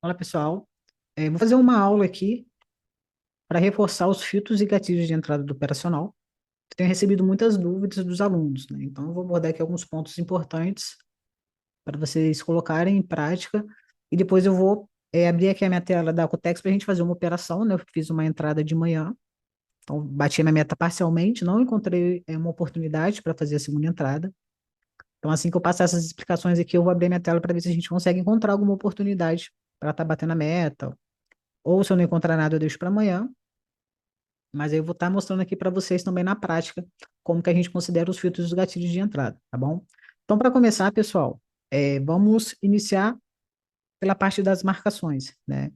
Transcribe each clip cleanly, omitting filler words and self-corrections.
Olá, pessoal. Vou fazer uma aula aqui para reforçar os filtros e gatilhos de entrada do operacional. Tenho recebido muitas dúvidas dos alunos, né? Então, eu vou abordar aqui alguns pontos importantes para vocês colocarem em prática e depois eu vou abrir aqui a minha tela da Acotex para a gente fazer uma operação, né? Eu fiz uma entrada de manhã, então bati a minha meta parcialmente, não encontrei uma oportunidade para fazer a segunda entrada. Então, assim que eu passar essas explicações aqui, eu vou abrir minha tela para ver se a gente consegue encontrar alguma oportunidade para estar batendo a meta, ou se eu não encontrar nada, eu deixo para amanhã. Mas aí eu vou estar mostrando aqui para vocês também na prática como que a gente considera os filtros dos gatilhos de entrada, tá bom? Então, para começar, pessoal, vamos iniciar pela parte das marcações, né?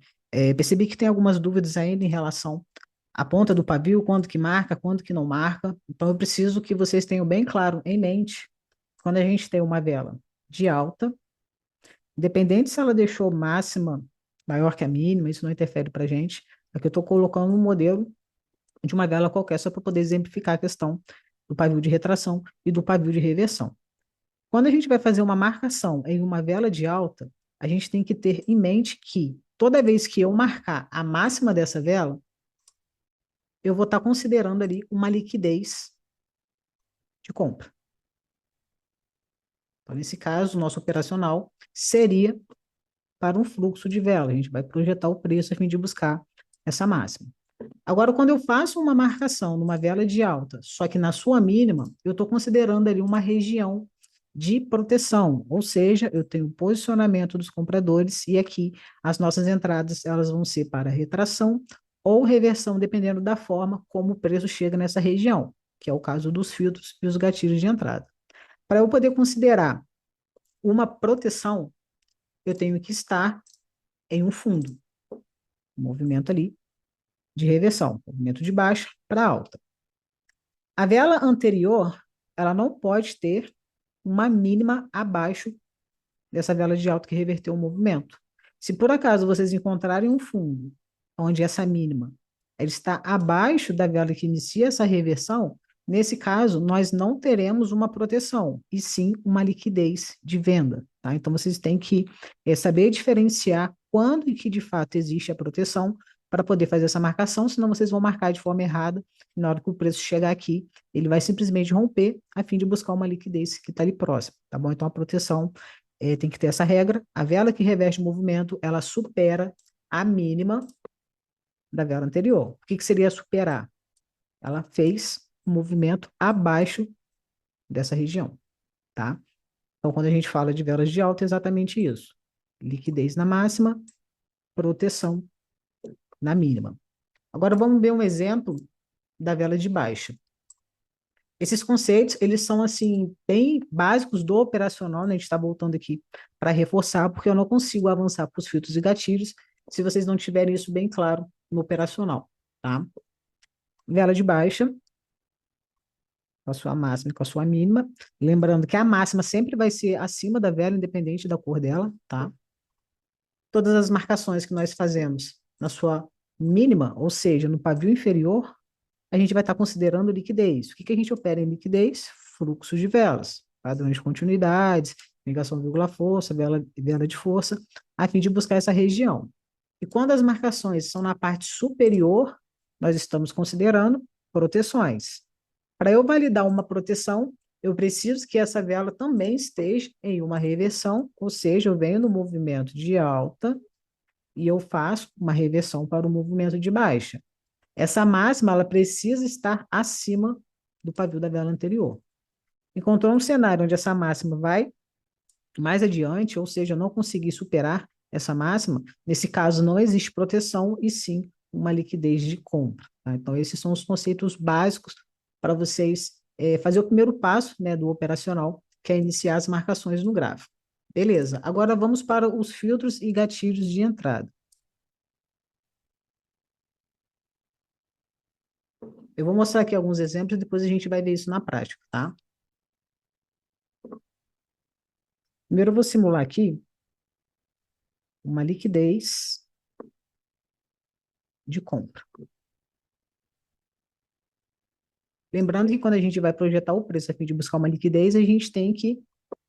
Percebi que tem algumas dúvidas ainda em relação à ponta do pavio, quando que marca, quando que não marca. Então, eu preciso que vocês tenham bem claro em mente, quando a gente tem uma vela de alta, independente se ela deixou máxima maior que a mínima, isso não interfere para a gente. Aqui eu estou colocando um modelo de uma vela qualquer, só para poder exemplificar a questão do pavio de retração e do pavio de reversão. Quando a gente vai fazer uma marcação em uma vela de alta, a gente tem que ter em mente que toda vez que eu marcar a máxima dessa vela, eu vou estar considerando ali uma liquidez de compra. Então, nesse caso, o nosso operacional seria para um fluxo de vela. A gente vai projetar o preço a fim de buscar essa máxima. Agora, quando eu faço uma marcação numa vela de alta, só que na sua mínima, eu estou considerando ali uma região de proteção, ou seja, eu tenho o posicionamento dos compradores e aqui as nossas entradas elas vão ser para retração ou reversão, dependendo da forma como o preço chega nessa região, que é o caso dos filtros e os gatilhos de entrada. Para eu poder considerar uma proteção, eu tenho que estar em um fundo, um movimento ali de reversão, movimento de baixa para alta. A vela anterior, ela não pode ter uma mínima abaixo dessa vela de alta que reverteu o movimento. Se por acaso vocês encontrarem um fundo onde essa mínima ela está abaixo da vela que inicia essa reversão, nesse caso, nós não teremos uma proteção, e sim uma liquidez de venda. Tá? Então, vocês têm que saber diferenciar quando e que de fato existe a proteção para poder fazer essa marcação, senão vocês vão marcar de forma errada, e na hora que o preço chegar aqui, ele vai simplesmente romper a fim de buscar uma liquidez que está ali próxima, tá bom? Então, a proteção tem que ter essa regra, a vela que reverte o movimento, ela supera a mínima da vela anterior. O que, que seria superar? Ela fez um movimento abaixo dessa região, tá? Então, quando a gente fala de velas de alta, é exatamente isso. Liquidez na máxima, proteção na mínima. Agora, vamos ver um exemplo da vela de baixa. Esses conceitos, eles são, assim, bem básicos do operacional, né? A gente está voltando aqui para reforçar, porque eu não consigo avançar para os filtros e gatilhos se vocês não tiverem isso bem claro no operacional, tá? Vela de baixa, com a sua máxima e com a sua mínima. Lembrando que a máxima sempre vai ser acima da vela, independente da cor dela, tá? Todas as marcações que nós fazemos na sua mínima, ou seja, no pavio inferior, a gente vai estar considerando liquidez. O que que a gente opera em liquidez? Fluxos de velas, padrões de continuidades, ligação vírgula força, vela de força, a fim de buscar essa região. E quando as marcações são na parte superior, nós estamos considerando proteções. Para eu validar uma proteção, eu preciso que essa vela também esteja em uma reversão, ou seja, eu venho no movimento de alta e eu faço uma reversão para o movimento de baixa. Essa máxima ela precisa estar acima do pavio da vela anterior. Encontrou um cenário onde essa máxima vai mais adiante, ou seja, eu não consegui superar essa máxima, nesse caso não existe proteção e sim uma liquidez de compra. Tá? Então, esses são os conceitos básicos para vocês fazer o primeiro passo, né, do operacional, que é iniciar as marcações no gráfico. Beleza, agora vamos para os filtros e gatilhos de entrada. Eu vou mostrar aqui alguns exemplos e depois a gente vai ver isso na prática, tá? Primeiro eu vou simular aqui uma liquidez de compra. Lembrando que quando a gente vai projetar o preço a fim de buscar uma liquidez, a gente tem que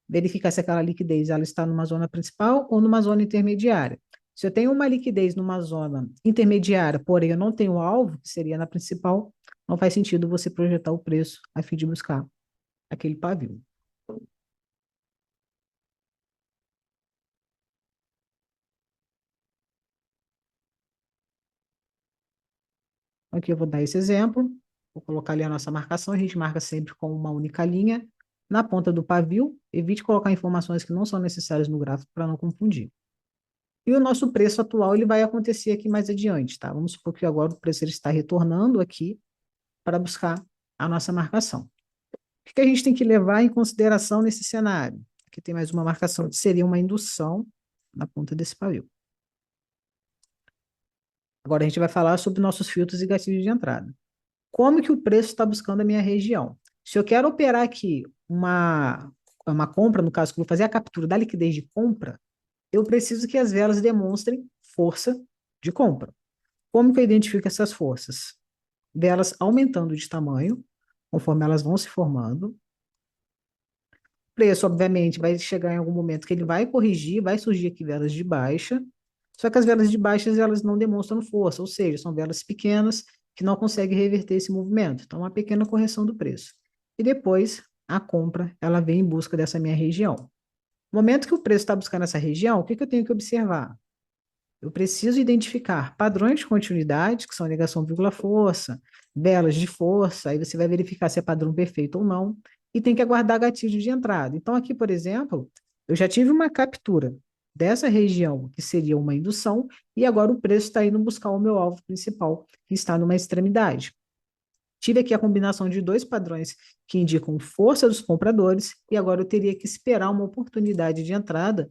verificar se aquela liquidez ela está numa zona principal ou numa zona intermediária. Se eu tenho uma liquidez numa zona intermediária, porém eu não tenho alvo, que seria na principal, não faz sentido você projetar o preço a fim de buscar aquele pavio. Aqui eu vou dar esse exemplo, vou colocar ali a nossa marcação, a gente marca sempre com uma única linha na ponta do pavio, evite colocar informações que não são necessárias no gráfico para não confundir. E o nosso preço atual ele vai acontecer aqui mais adiante, tá? Vamos supor que agora o preço ele está retornando aqui para buscar a nossa marcação. O que a gente tem que levar em consideração nesse cenário? Aqui tem mais uma marcação, que seria uma indução na ponta desse pavio. Agora a gente vai falar sobre nossos filtros e gatilhos de entrada. Como que o preço está buscando a minha região? Se eu quero operar aqui uma compra, no caso que eu vou fazer a captura da liquidez de compra, eu preciso que as velas demonstrem força de compra. Como que eu identifico essas forças? Velas aumentando de tamanho, conforme elas vão se formando. O preço, obviamente, vai chegar em algum momento que ele vai corrigir, vai surgir aqui velas de baixa, só que as velas de baixas elas não demonstram força, ou seja, são velas pequenas que não conseguem reverter esse movimento. Então, uma pequena correção do preço. E depois, a compra, ela vem em busca dessa minha região. No momento que o preço está buscando essa região, o que eu tenho que observar? Eu preciso identificar padrões de continuidade, que são negação vírgula força, velas de força, aí você vai verificar se é padrão perfeito ou não, e tem que aguardar gatilho de entrada. Então, aqui, por exemplo, eu já tive uma captura dessa região, que seria uma indução, e agora o preço está indo buscar o meu alvo principal, que está numa extremidade. Tive aqui a combinação de dois padrões que indicam força dos compradores, e agora eu teria que esperar uma oportunidade de entrada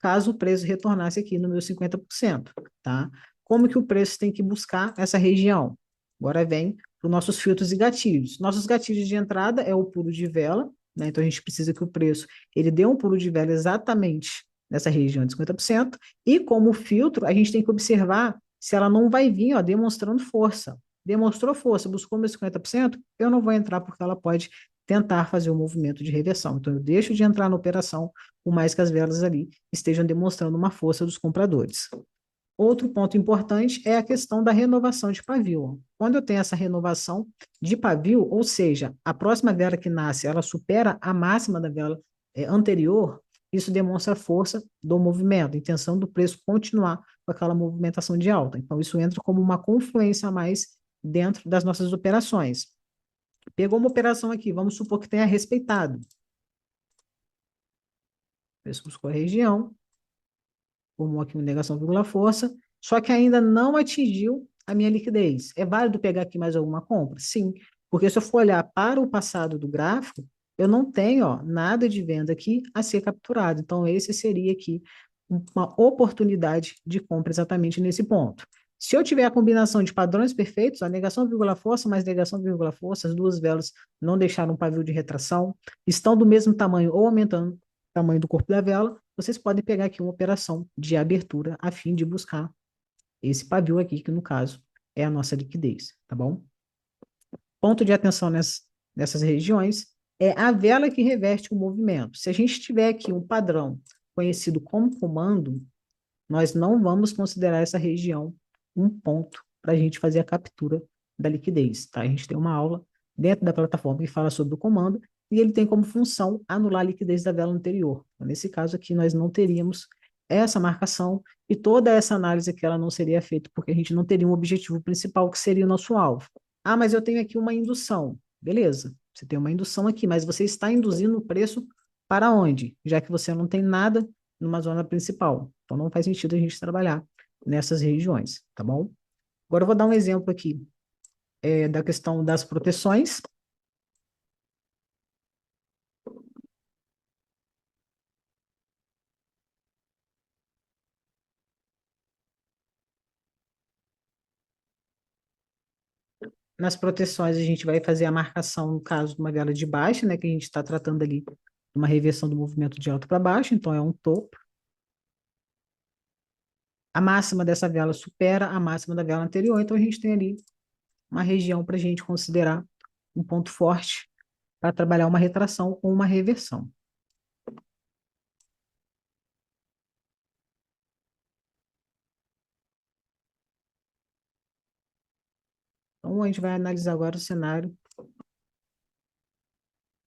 caso o preço retornasse aqui no meu 50%, tá? Como que o preço tem que buscar essa região? Agora vem para os nossos filtros e gatilhos. Nossos gatilhos de entrada é o pulo de vela, né? Então a gente precisa que o preço ele dê um pulo de vela exatamente nessa região de 50%, e como filtro, a gente tem que observar se ela não vai vir, ó, demonstrando força. Demonstrou força, buscou meu 50%, eu não vou entrar porque ela pode tentar fazer o movimento de reversão. Então eu deixo de entrar na operação por mais que as velas ali estejam demonstrando uma força dos compradores. Outro ponto importante é a questão da renovação de pavio. Quando eu tenho essa renovação de pavio, ou seja, a próxima vela que nasce, ela supera a máxima da vela anterior, isso demonstra a força do movimento, a intenção do preço continuar com aquela movimentação de alta. Então, isso entra como uma confluência a mais dentro das nossas operações. Pegou uma operação aqui, vamos supor que tenha respeitado. O preço buscou a região, formou aqui uma negação vírgula força, só que ainda não atingiu a minha liquidez. É válido pegar aqui mais alguma compra? Sim, porque se eu for olhar para o passado do gráfico, eu não tenho nada de venda aqui a ser capturado. Então, esse seria aqui uma oportunidade de compra exatamente nesse ponto. Se eu tiver a combinação de padrões perfeitos, a negação vírgula força mais negação vírgula força, as duas velas não deixaram um pavio de retração, estão do mesmo tamanho ou aumentando o tamanho do corpo da vela, vocês podem pegar aqui uma operação de abertura a fim de buscar esse pavio aqui, que no caso é a nossa liquidez, tá bom? Ponto de atenção nessas regiões é a vela que reverte o movimento. Se a gente tiver aqui um padrão conhecido como comando, nós não vamos considerar essa região um ponto para a gente fazer a captura da liquidez, tá? A gente tem uma aula dentro da plataforma que fala sobre o comando e ele tem como função anular a liquidez da vela anterior. Então, nesse caso aqui, nós não teríamos essa marcação e toda essa análise aqui ela não seria feita porque a gente não teria um objetivo principal que seria o nosso alvo. Ah, mas eu tenho aqui uma indução. Beleza, você tem uma indução aqui, mas você está induzindo o preço para onde? Já que você não tem nada numa zona principal. Então não faz sentido a gente trabalhar nessas regiões, tá bom? Agora eu vou dar um exemplo aqui da questão das proteções. Nas proteções a gente vai fazer a marcação, no caso de uma vela de baixa, né, que a gente está tratando ali de uma reversão do movimento de alto para baixo, então é um topo. A máxima dessa vela supera a máxima da vela anterior, então a gente tem ali uma região para a gente considerar um ponto forte para trabalhar uma retração ou uma reversão. Então, a gente vai analisar agora o cenário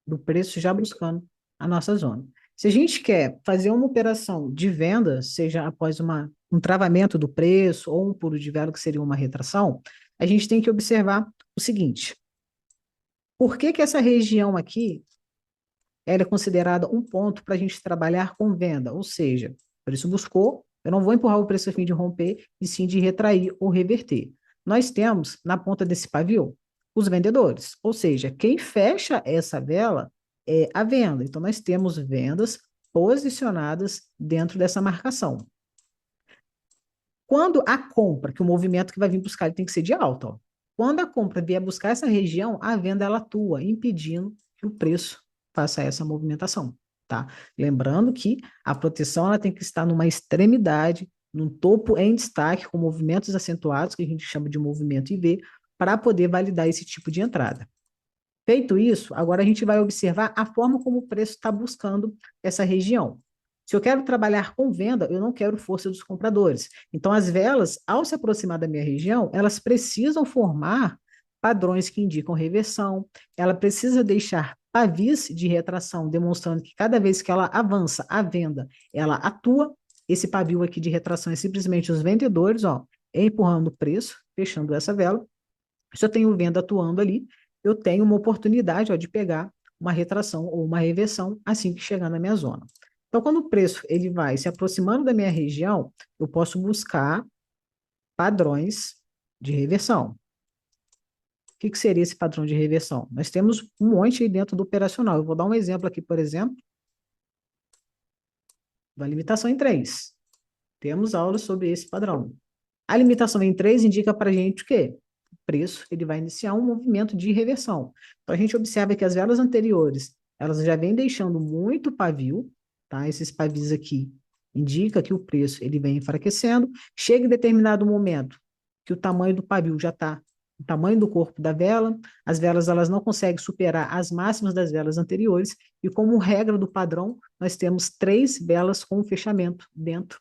do preço já buscando a nossa zona. Se a gente quer fazer uma operação de venda, seja após um travamento do preço ou um pulo de vela, que seria uma retração, a gente tem que observar o seguinte: por que que essa região aqui ela é considerada um ponto para a gente trabalhar com venda? Ou seja, o preço buscou, eu não vou empurrar o preço a fim de romper, e sim de retrair ou reverter. Nós temos na ponta desse pavio os vendedores, ou seja, quem fecha essa vela é a venda. Então, nós temos vendas posicionadas dentro dessa marcação. Quando a compra, que o movimento que vai vir buscar ele tem que ser de alta, ó. Quando a compra vier buscar essa região, a venda ela atua, impedindo que o preço faça essa movimentação, tá? Lembrando que a proteção ela tem que estar numa extremidade, num topo em destaque, com movimentos acentuados, que a gente chama de movimento IV, para poder validar esse tipo de entrada. Feito isso, agora a gente vai observar a forma como o preço está buscando essa região. Se eu quero trabalhar com venda, eu não quero força dos compradores. Então, as velas, ao se aproximar da minha região, elas precisam formar padrões que indicam reversão, ela precisa deixar pavis de retração, demonstrando que cada vez que ela avança a venda, ela atua. Esse pavio aqui de retração é simplesmente os vendedores, ó, empurrando o preço, fechando essa vela. Se eu tenho venda atuando ali, eu tenho uma oportunidade, ó, de pegar uma retração ou uma reversão assim que chegar na minha zona. Então, quando o preço ele vai se aproximando da minha região, eu posso buscar padrões de reversão. O que seria esse padrão de reversão? Nós temos um monte aí dentro do operacional. Eu vou dar um exemplo aqui, por exemplo, da limitação em 3. Temos aulas sobre esse padrão. A limitação em 3 indica para a gente o quê? O preço ele vai iniciar um movimento de reversão. Então, a gente observa que as velas anteriores, elas já vêm deixando muito pavio, tá? Esses pavios aqui indica que o preço ele vem enfraquecendo. Chega em determinado momento que o tamanho do pavio já está o tamanho do corpo da vela, as velas elas não conseguem superar as máximas das velas anteriores, e como regra do padrão, nós temos 3 velas com fechamento dentro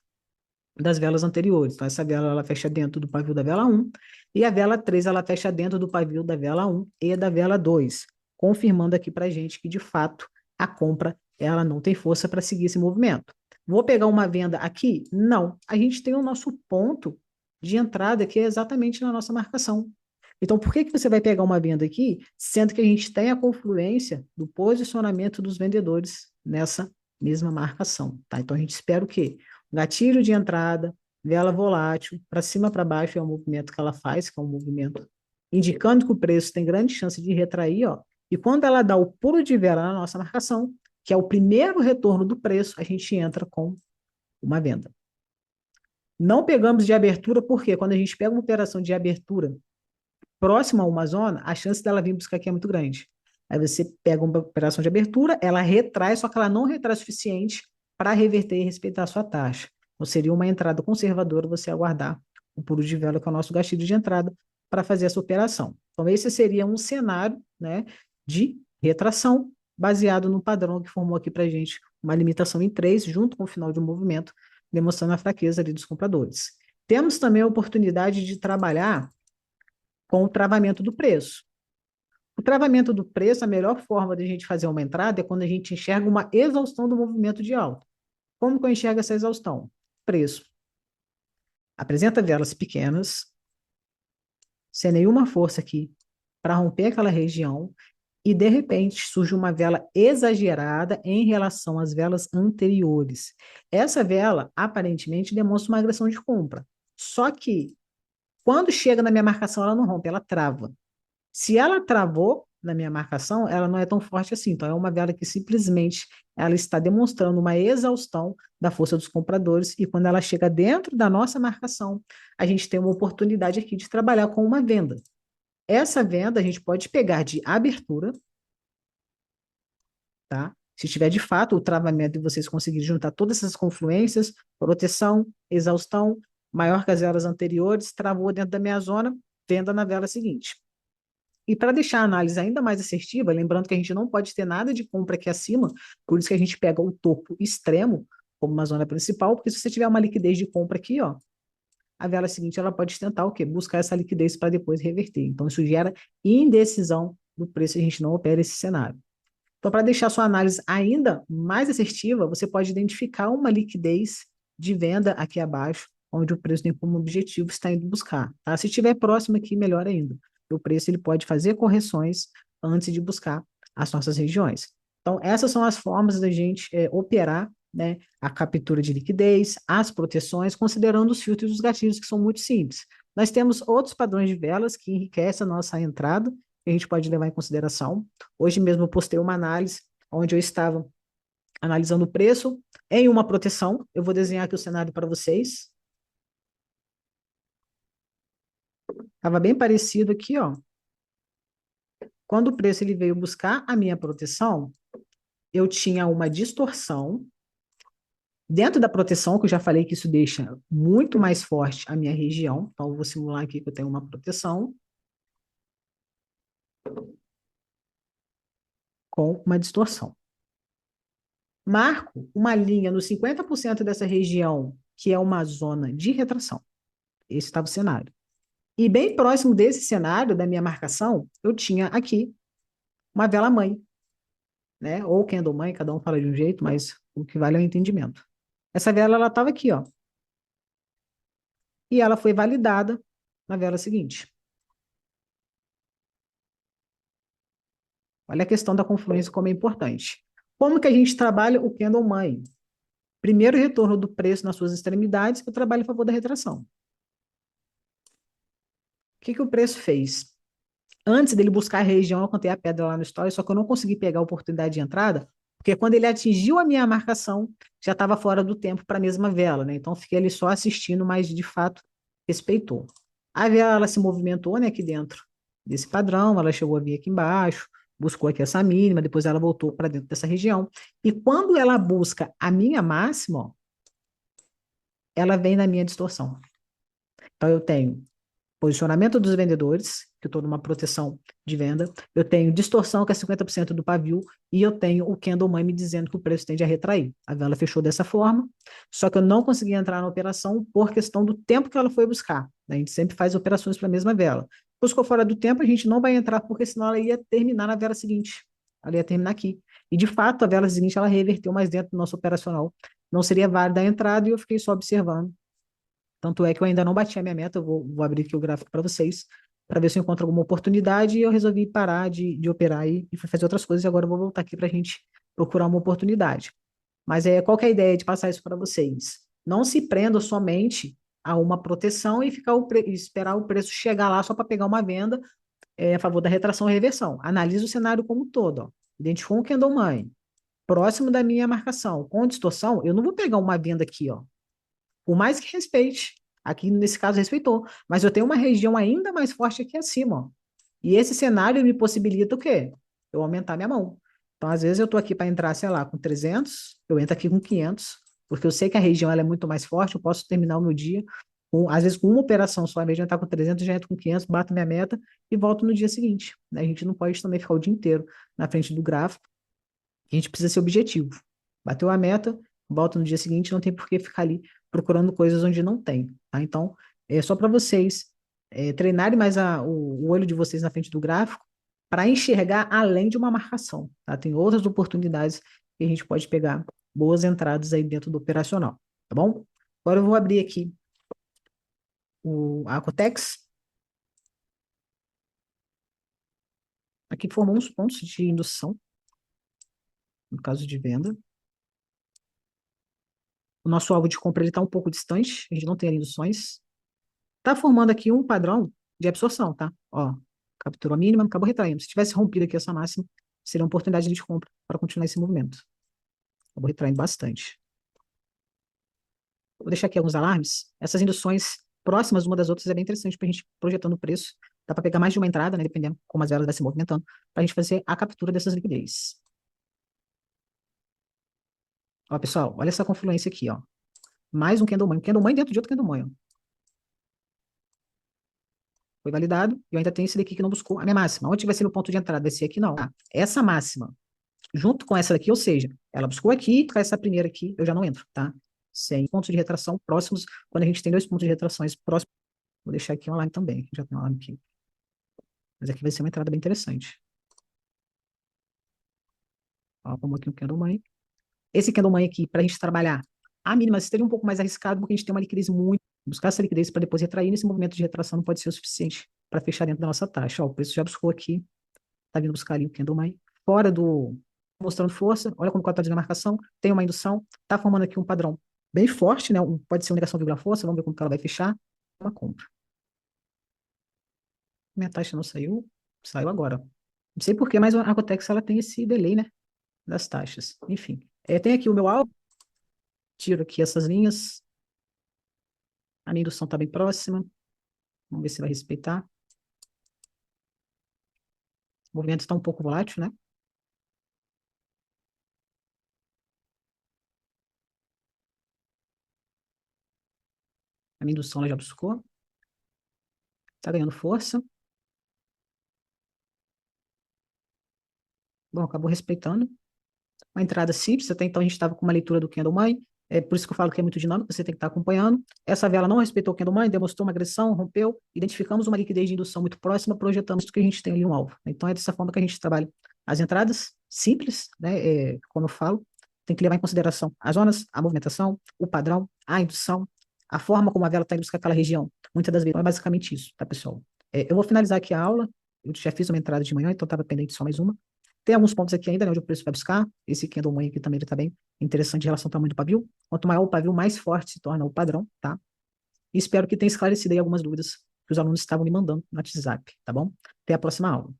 das velas anteriores. Então, essa vela ela fecha dentro do pavio da vela 1, e a vela 3 ela fecha dentro do pavio da vela 1 e da vela 2, confirmando aqui para a gente que, de fato, a compra ela não tem força para seguir esse movimento. Vou pegar uma venda aqui? Não. A gente tem o nosso ponto de entrada que é exatamente na nossa marcação. Então, por que que você vai pegar uma venda aqui, sendo que a gente tem a confluência do posicionamento dos vendedores nessa mesma marcação, tá? Então, a gente espera o quê? Gatilho de entrada, vela volátil, para cima, para baixo é o movimento que ela faz, que é um movimento indicando que o preço tem grande chance de retrair, ó. E quando ela dá o pulo de vela na nossa marcação, que é o primeiro retorno do preço, a gente entra com uma venda. Não pegamos de abertura, porque quando a gente pega uma operação de abertura próxima a uma zona, a chance dela vir buscar aqui é muito grande. Aí você pega uma operação de abertura, ela retrai, só que ela não retrai o suficiente para reverter e respeitar a sua taxa. Então, seria uma entrada conservadora você aguardar o pulo de vela, que é o nosso gatilho de entrada, para fazer essa operação. Então, esse seria um cenário, né, de retração, baseado no padrão que formou aqui para a gente uma limitação em 3, junto com o final de um movimento, demonstrando a fraqueza ali dos compradores. Temos também a oportunidade de trabalhar com o travamento do preço. O travamento do preço, a melhor forma de a gente fazer uma entrada é quando a gente enxerga uma exaustão do movimento de alta. Como que eu enxergo essa exaustão? Preço. Apresenta velas pequenas, sem nenhuma força aqui, para romper aquela região, e de repente surge uma vela exagerada em relação às velas anteriores. Essa vela, aparentemente, demonstra uma agressão de compra. Só que, quando chega na minha marcação, ela não rompe, ela trava. Se ela travou na minha marcação, ela não é tão forte assim. Então, é uma vela que simplesmente ela está demonstrando uma exaustão da força dos compradores, e quando ela chega dentro da nossa marcação, a gente tem uma oportunidade aqui de trabalhar com uma venda. Essa venda a gente pode pegar de abertura, tá? Se tiver de fato o travamento e vocês conseguirem juntar todas essas confluências, proteção, exaustão, maior que as velas anteriores, travou dentro da minha zona, venda na vela seguinte. E para deixar a análise ainda mais assertiva, lembrando que a gente não pode ter nada de compra aqui acima, por isso que a gente pega o topo extremo como uma zona principal, porque se você tiver uma liquidez de compra aqui, ó, a vela seguinte ela pode tentar o quê? Buscar essa liquidez para depois reverter. Então, isso gera indecisão do preço e a gente não opera esse cenário. Então, para deixar sua análise ainda mais assertiva, você pode identificar uma liquidez de venda aqui abaixo, onde o preço tem como objetivo está indo buscar. Tá? Se estiver próximo aqui, melhor ainda. O preço ele pode fazer correções antes de buscar as nossas regiões. Então, essas são as formas da gente operar, né, a captura de liquidez, as proteções, considerando os filtros e os gatilhos, que são muito simples. Nós temos outros padrões de velas que enriquecem a nossa entrada, que a gente pode levar em consideração. Hoje mesmo eu postei uma análise onde eu estava analisando o preço em uma proteção. Eu vou desenhar aqui o cenário para vocês. Estava bem parecido aqui, ó. Quando o preço ele veio buscar a minha proteção, eu tinha uma distorção. Dentro da proteção, que eu já falei que isso deixa muito mais forte a minha região. Então, eu vou simular aqui que eu tenho uma proteção com uma distorção. Marco uma linha no 50% dessa região, que é uma zona de retração. Esse estava o cenário. E bem próximo desse cenário, da minha marcação, eu tinha aqui uma vela mãe, né? Ou candle mãe, cada um fala de um jeito, mas o que vale é o entendimento. Essa vela, ela estava aqui, ó. E ela foi validada na vela seguinte. Olha a questão da confluência como é importante. Como que a gente trabalha o candle mãe? Primeiro retorno do preço nas suas extremidades, eu trabalho a favor da retração. O que o preço fez? Antes dele buscar a região, eu contei a pedra lá no story, só que eu não consegui pegar a oportunidade de entrada, porque quando ele atingiu a minha marcação, já estava fora do tempo para a mesma vela, né? Então, fiquei ali só assistindo, mas de fato respeitou. A vela ela se movimentou, né, aqui dentro desse padrão, ela chegou a vir aqui embaixo, buscou aqui essa mínima, depois ela voltou para dentro dessa região. E quando ela busca a minha máxima, ó, ela vem na minha distorção. Então, eu tenho posicionamento dos vendedores, que eu estou numa proteção de venda, eu tenho distorção, que é 50% do pavio, e eu tenho o candle money me dizendo que o preço tende a retrair. A vela fechou dessa forma, só que eu não consegui entrar na operação por questão do tempo que ela foi buscar. A gente sempre faz operações para a mesma vela. Buscou fora do tempo, a gente não vai entrar, porque senão ela ia terminar na vela seguinte. Ela ia terminar aqui. E, de fato, a vela seguinte, ela reverteu mais dentro do nosso operacional. Não seria válida a entrada e eu fiquei só observando. Tanto é que eu ainda não bati a minha meta, eu vou abrir aqui o gráfico para vocês, para ver se eu encontro alguma oportunidade, e eu resolvi parar de operar e fui fazer outras coisas, e agora eu vou voltar aqui para a gente procurar uma oportunidade. Mas qual que é a ideia de passar isso para vocês? Não se prenda somente a uma proteção e esperar o preço chegar lá só para pegar uma venda a favor da retração e reversão. Analise o cenário como um todo. Ó. Identificou um candle money próximo da minha marcação, com distorção, eu não vou pegar uma venda aqui, ó. Por mais que respeite, aqui nesse caso respeitou, mas eu tenho uma região ainda mais forte aqui acima, ó. E esse cenário me possibilita o quê? Eu aumentar minha mão. Então, às vezes eu estou aqui para entrar, sei lá, com 300, eu entro aqui com 500, porque eu sei que a região ela é muito mais forte, eu posso terminar o meu dia, às vezes com uma operação só, ao invés de entrar com 300, já entro com 500, bato minha meta e volto no dia seguinte. Né? A gente não pode também ficar o dia inteiro na frente do gráfico, a gente precisa ser objetivo. Bateu a meta, volta no dia seguinte, não tem por que ficar ali procurando coisas onde não tem. Tá? Então, é só para vocês treinarem mais o olho de vocês na frente do gráfico para enxergar além de uma marcação. Tá? Tem outras oportunidades que a gente pode pegar boas entradas aí dentro do operacional. Tá bom? Agora eu vou abrir aqui a Acotex. Aqui formou uns pontos de indução, no caso de venda. O nosso alvo de compra está um pouco distante, a gente não tem induções. Está formando aqui um padrão de absorção, tá? Ó, capturou a mínima, acabou retraindo. Se tivesse rompido aqui essa máxima, seria uma oportunidade de compra para continuar esse movimento. Acabou retraindo bastante. Vou deixar aqui alguns alarmes. Essas induções próximas uma das outras é bem interessante para a gente projetando o preço. Dá para pegar mais de uma entrada, né, dependendo como as velas vai se movimentando, para a gente fazer a captura dessas liquidez. Ó, pessoal, olha essa confluência aqui, ó. Mais um candle money dentro de outro candle money. Foi validado, e eu ainda tenho esse daqui que não buscou a minha máxima. Onde vai ser no ponto de entrada? Esse aqui não. Ah, essa máxima, junto com essa daqui, ou seja, ela buscou aqui, com essa primeira aqui, eu já não entro, tá? sem pontos de retração próximos, quando a gente tem dois pontos de retrações próximos, vou deixar aqui online também, já tem online aqui. Mas aqui vai ser uma entrada bem interessante. Ó, vamos aqui no Candleman. Esse Candleman aqui, para a gente trabalhar a mínima, seria um pouco mais arriscado, porque a gente tem uma liquidez muito. Buscar essa liquidez para depois retrair nesse movimento de retração não pode ser o suficiente para fechar dentro da nossa taxa. Ó, o preço já buscou aqui, tá vindo buscar ali o Candleman. Fora do. Mostrando força, olha como está fazendo a marcação, tem uma indução, está formando aqui um padrão bem forte, né? Pode ser uma negação vírgula força, vamos ver como que ela vai fechar. Uma compra. Minha taxa não saiu, saiu agora. Não sei por que, mas a Cotex ela tem esse delay, né? Das taxas. Enfim. Tem aqui o meu alvo, tiro aqui essas linhas. A minha indução está bem próxima. Vamos ver se vai respeitar. O movimento está um pouco volátil, né? A minha indução ela já buscou. Está ganhando força. Bom, acabou respeitando. Uma entrada simples, até então a gente estava com uma leitura do Candleman, por isso que eu falo que é muito dinâmico, você tem que estar acompanhando. Essa vela não respeitou o Candleman, demonstrou uma agressão, rompeu, identificamos uma liquidez de indução muito próxima, projetamos que a gente tem ali um alvo. Então é dessa forma que a gente trabalha. As entradas simples, né, como eu falo, tem que levar em consideração as zonas, a movimentação, o padrão, a indução, a forma como a vela está indo buscar aquela região. Muitas das vezes é basicamente isso, tá, pessoal? Eu vou finalizar aqui a aula, eu já fiz uma entrada de manhã, então estava pendente só mais uma. Tem alguns pontos aqui ainda, né, onde o preço vai buscar. Esse Candleman aqui também está bem interessante em relação ao tamanho do pavio. Quanto maior o pavio, mais forte se torna o padrão, tá? E espero que tenha esclarecido aí algumas dúvidas que os alunos estavam me mandando no WhatsApp, tá bom? Até a próxima aula.